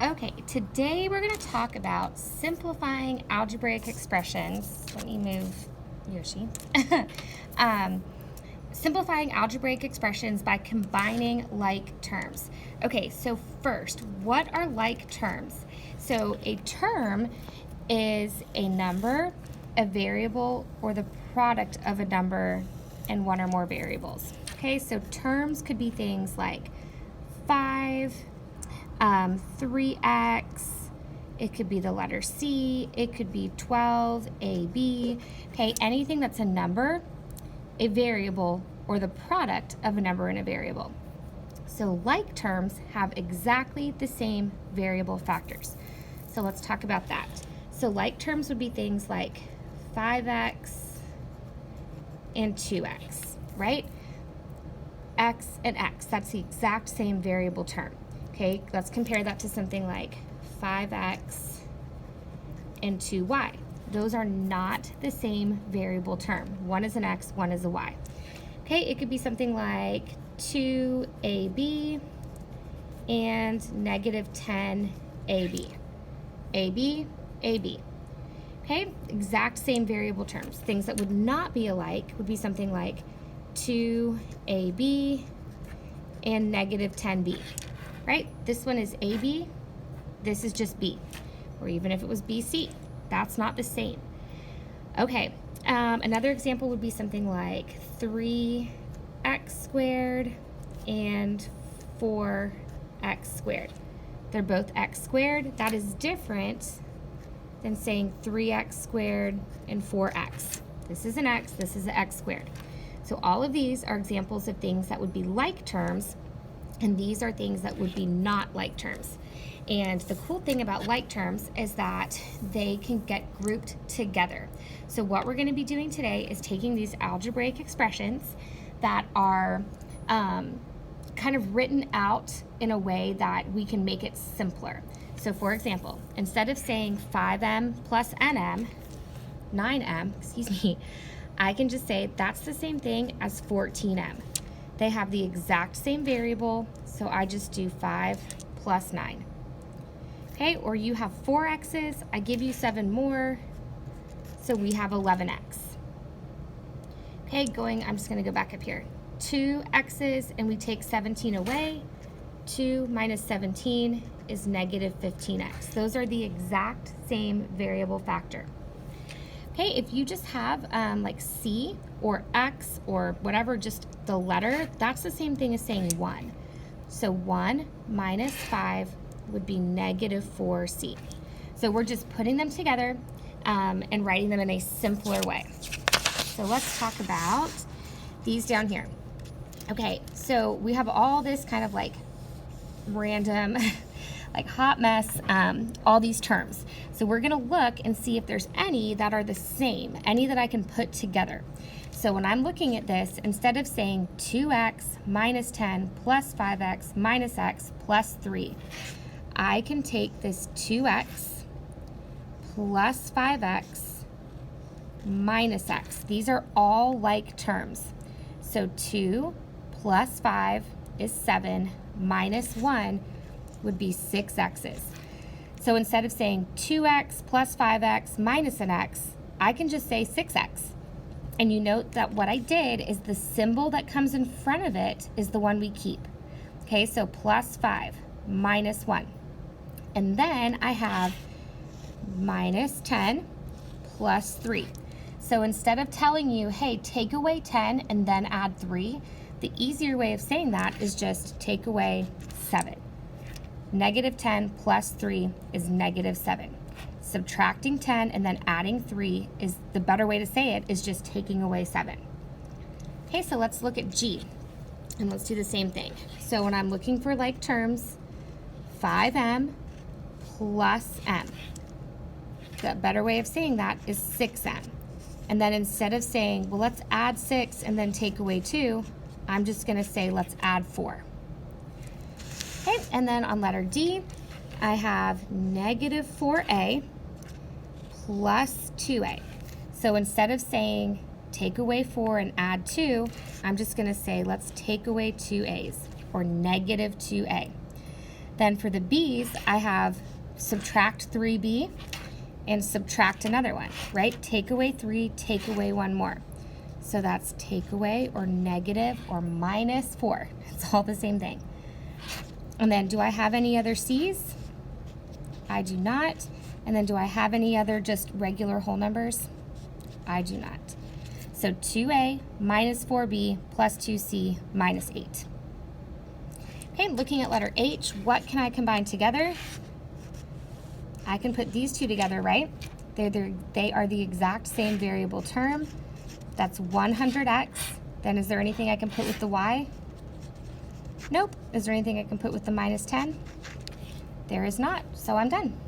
Okay, today we're going to talk about simplifying algebraic expressions. Let me move Yoshi. Simplifying algebraic expressions by combining like terms. Okay, so first, what are like terms? So a term is a number, a variable, or the product of a number and one or more variables. Okay, so terms could be things like 5, 3x, it could be the letter C, it could be 12, AB, okay, anything that's a number, a variable, or the product of a number and a variable. So like terms have exactly the same variable factors. So let's talk about that. So like terms would be things like 5x and 2x, right? X and x, that's the exact same variable term. Okay, let's compare that to something like 5x and 2y. Those are not the same variable term. One is an x, one is a y. Okay, it could be something like 2ab and negative 10ab. AB, AB. Okay, exact same variable terms. Things that would not be alike would be something like 2ab and negative 10b. Right? This one is AB, this is just B. Or even if it was BC, that's not the same. Okay, another example would be something like 3x squared and 4x squared. They're both x squared. That is different than saying 3x squared and 4x. This is an x, this is an x squared. So all of these are examples of things that would be like terms, and these are things that would be not like terms. And the cool thing about like terms is that they can get grouped together. So what we're going to be doing today is taking these algebraic expressions that are kind of written out in a way that we can make it simpler. So for example, instead of saying 5m plus nm, 9m, excuse me, I can just say that's the same thing as 14m. They have the exact same variable, so I just do 5 plus 9. Okay, or you have 4 x's, I give you 7 more, so we have 11x. Okay, I'm just gonna go back up here. 2 x's, and we take 17 away. 2 minus 17 is negative 15x. Those are the exact same variable factor. Okay, if you just have like C or X or whatever, just the letter, that's the same thing as saying 1. So 1 minus 5 would be negative 4C. So we're just putting them together and writing them in a simpler way. So let's talk about these down here. Okay, so we have all this kind of like random like hot mess, all these terms. So we're gonna look and see if there's any that are the same, any that I can put together. So when I'm looking at this, instead of saying 2x minus 10 plus 5x minus x plus 3, I can take this 2x plus 5x minus x. These are all like terms. So 2 plus 5 is 7 minus 1 would be 6 x's. So instead of saying 2x plus 5x minus an x, I can just say 6x. And you note that what I did is the symbol that comes in front of it is the one we keep. Okay, so plus 5 minus 1. And then I have minus 10 plus 3. So instead of telling you, hey, take away 10 and then add 3, the easier way of saying that is just take away 7. Negative 10 plus 3 is negative 7. Subtracting 10 and then adding 3 is the better way to say it, is just taking away 7. Okay, so let's look at G, and let's do the same thing. So when I'm looking for like terms, 5m plus m. The better way of saying that is 6m. And then instead of saying, well, let's add 6 and then take away 2, I'm just going to say, let's add 4. Okay, and then on letter D, I have negative 4a plus 2a. So instead of saying take away 4 and add 2, I'm just going to say let's take away 2a's, or negative 2a. Then for the b's, I have subtract 3b and subtract another one, right? Take away 3, take away one more. So that's take away or negative or minus 4. It's all the same thing. And then do I have any other c's? I do not. And then do I have any other just regular whole numbers? I do not. So 2a minus 4b plus 2c minus 8. Okay, looking at letter H, what can I combine together? I can put these two together, right? They are the exact same variable term. That's 100x. Then is there anything I can put with the y? Nope. Is there anything I can put with the minus 10? There is not, so I'm done.